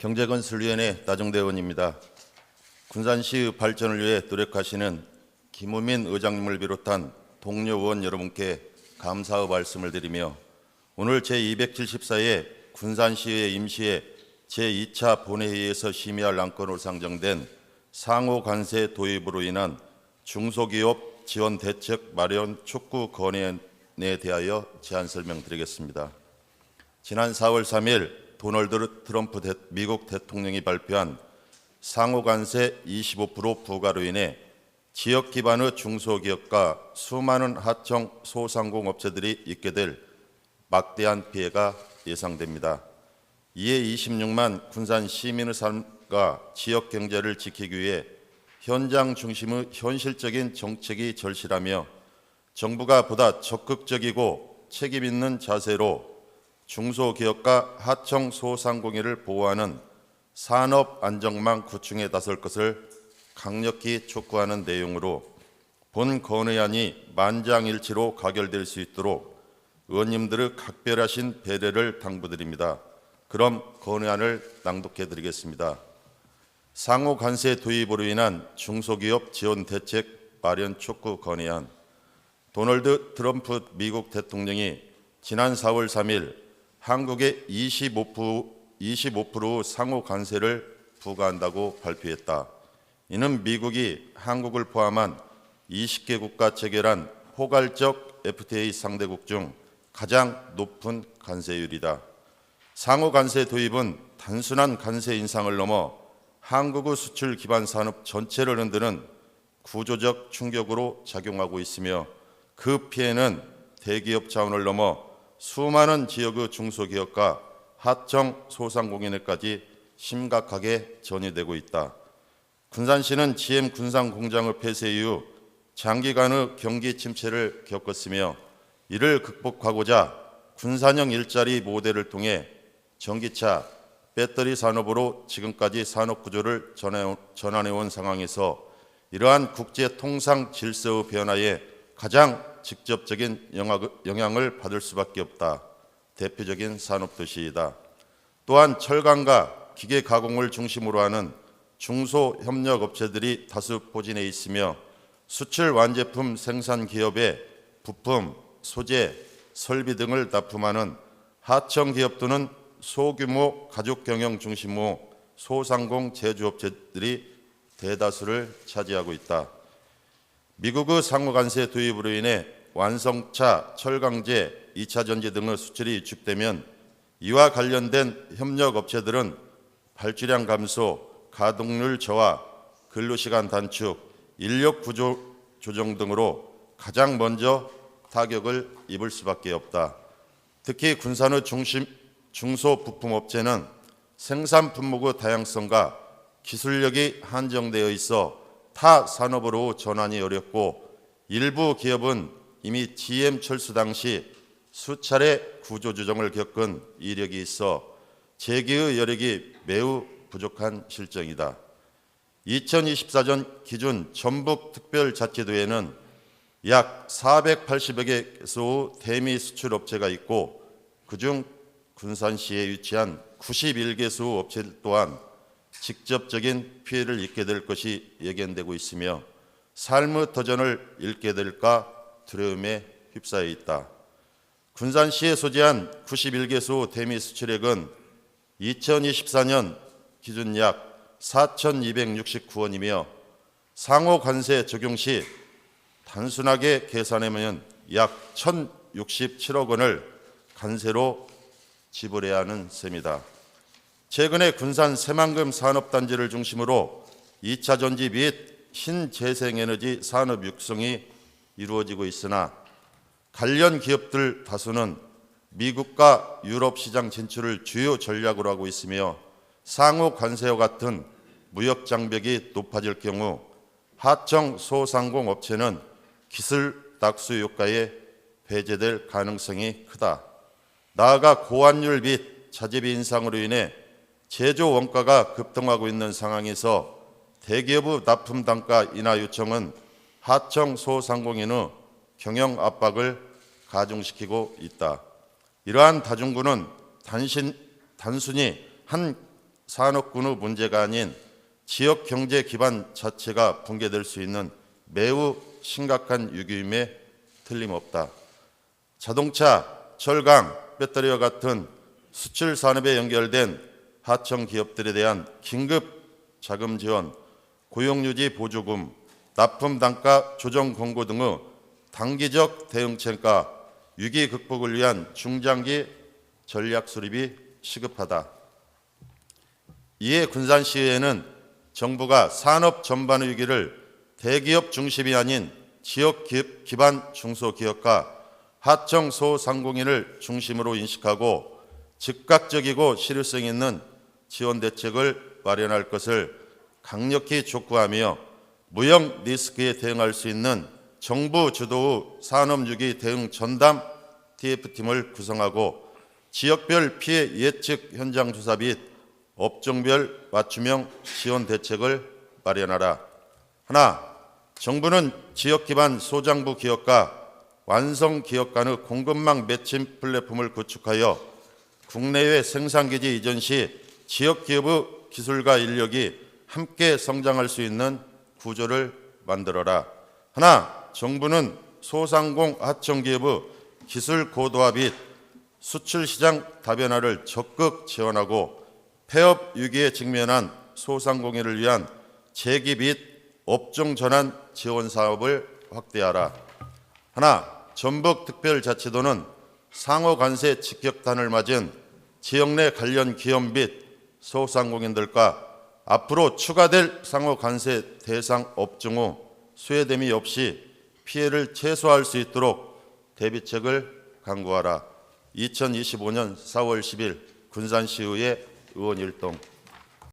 경제건설위원회 나정대 의원입니다. 군산시의 발전을 위해 노력하시는 김우민 의장님을 비롯한 동료 의원 여러분께 감사의 말씀을 드리며 오늘 제274회 군산시의 임시회 제2차 본회의에서 심의할 안건으로 상정된 상호 관세 도입으로 인한 중소기업 지원 대책 마련 촉구 건의안에 대하여 제안 설명드리겠습니다. 지난 4월 3일 도널드 트럼프 미국 대통령이 발표한 상호 관세 25% 부과로 인해 지역 기반의 중소기업과 수많은 하청 소상공업체들이 입게 될 막대한 피해가 예상됩니다. 이에 26만 군산 시민의 삶과 지역 경제를 지키기 위해 현장 중심의 현실적인 정책이 절실하며 정부가 보다 적극적이고 책임 있는 자세로 중소기업과 하청 소상공인을 보호하는 산업 안정망 구축에 나설 것을 강력히 촉구하는 내용으로 본 건의안이 만장일치로 가결될 수 있도록 의원님들의 각별하신 배려를 당부드립니다. 그럼 건의안을 낭독해 드리겠습니다. 상호 관세 도입으로 인한 중소기업 지원 대책 마련 촉구 건의안. 도널드 트럼프 미국 대통령이 지난 4월 3일 한국에 25% 상호 관세를 부과한다고 발표했다. 이는 미국이 한국을 포함한 20개 국가 체결한 포괄적 FTA 상대국 중 가장 높은 관세율이다. 상호 관세 도입은 단순한 관세 인상을 넘어 한국의 수출 기반 산업 전체를 흔드는 구조적 충격으로 작용하고 있으며 그 피해는 대기업 차원을 넘어 수많은 지역의 중소기업과 하청 소상공인에까지 심각하게 전이되고 있다. 군산시는 GM 군산 공장의 폐쇄 이후 장기간의 경기 침체를 겪었으며 이를 극복하고자 군산형 일자리 모델을 통해 전기차, 배터리 산업으로 지금까지 산업 구조를 전환해온 상황에서 이러한 국제 통상 질서의 변화에 가장 직접적인 영향을 받을 수밖에 없다. 대표적인 산업도시이다. 또한 철강과 기계 가공을 중심으로 하는 중소협력업체들이 다수 포진해 있으며 수출 완제품 생산 기업의 부품, 소재, 설비 등을 납품하는 하청 기업 또는 소규모 가족 경영 중심의 소상공 제조업체들이 대다수를 차지하고 있다. 미국의 상호 관세 도입으로 인해 완성차, 철강제, 2차 전지 등의 수출이 위축되면 이와 관련된 협력업체들은 발주량 감소, 가동률 저하, 근로시간 단축, 인력 구조 조정 등으로 가장 먼저 타격을 입을 수밖에 없다. 특히 군산의 중소부품업체는 생산 품목의 다양성과 기술력이 한정되어 있어 타 산업으로 전환이 어렵고 일부 기업은 이미 GM 철수 당시 수차례 구조조정을 겪은 이력이 있어 재기의 여력이 매우 부족한 실정이다. 2024년 기준 전북특별자치도에는 약 480여 개소의 대미 수출업체가 있고 그중 군산시에 위치한 91개소 업체들 또한 직접적인 피해를 입게 될 것이 예견되고 있으며 삶의 터전을 잃게 될까 두려움에 휩싸여 있다. 군산시에 소재한 91개소 대미 수출액은 2024년 기준 약 4,269원이며 상호 관세 적용 시 단순하게 계산하면 약 1,067억 원을 관세로 지불해야 하는 셈이다. 최근에 군산 새만금 산업단지를 중심으로 2차 전지 및 신재생에너지 산업 육성이 이루어지고 있으나 관련 기업들 다수는 미국과 유럽 시장 진출을 주요 전략으로 하고 있으며 상호 관세와 같은 무역 장벽이 높아질 경우 하청 소상공 업체는 기술 낙수 효과에 배제될 가능성이 크다. 나아가 고환율 및 자재비 인상으로 인해 제조 원가가 급등하고 있는 상황에서 대기업의 납품 단가 인하 요청은 하청 소상공인의 경영 압박을 가중시키고 있다. 이러한 다중구는 단순히 한 산업군의 문제가 아닌 지역 경제 기반 자체가 붕괴될 수 있는 매우 심각한 위기임에 틀림없다. 자동차, 철강, 배터리와 같은 수출 산업에 연결된 하청 기업들에 대한 긴급 자금 지원, 고용유지 보조금, 납품 단가 조정 권고 등의 단기적 대응책과 위기 극복을 위한 중장기 전략 수립이 시급하다. 이에 군산시의회는 정부가 산업 전반의 위기를 대기업 중심이 아닌 지역 기반 중소기업과 하청 소상공인을 중심으로 인식하고 즉각적이고 실효성 있는 지원 대책을 마련할 것을 강력히 촉구하며 무형 리스크에 대응할 수 있는 정부 주도의 산업위기 대응 전담 TF팀을 구성하고 지역별 피해 예측 현장 조사 및 업종별 맞춤형 지원 대책을 마련하라. 하나, 정부는 지역 기반 소장부 기업과 완성 기업 간의 공급망 매칭 플랫폼을 구축하여 국내외 생산기지 이전 시 지역 기업의 기술과 인력이 함께 성장할 수 있는 구조를 만들어라. 하나, 정부는 소상공 하청기업의 기술 고도화 및 수출 시장 다변화를 적극 지원하고 폐업 위기에 직면한 소상공인을 위한 재기 및 업종 전환 지원 사업을 확대하라. 하나, 전북특별자치도는 상호관세 직격탄을 맞은 지역 내 관련 기업 및 소상공인들과 앞으로 추가될 상호관세 대상 업종의 소외됨이 없이 피해를 최소화할 수 있도록 대비책을 강구하라. 2025년 4월 10일 군산시의회 의원 일동.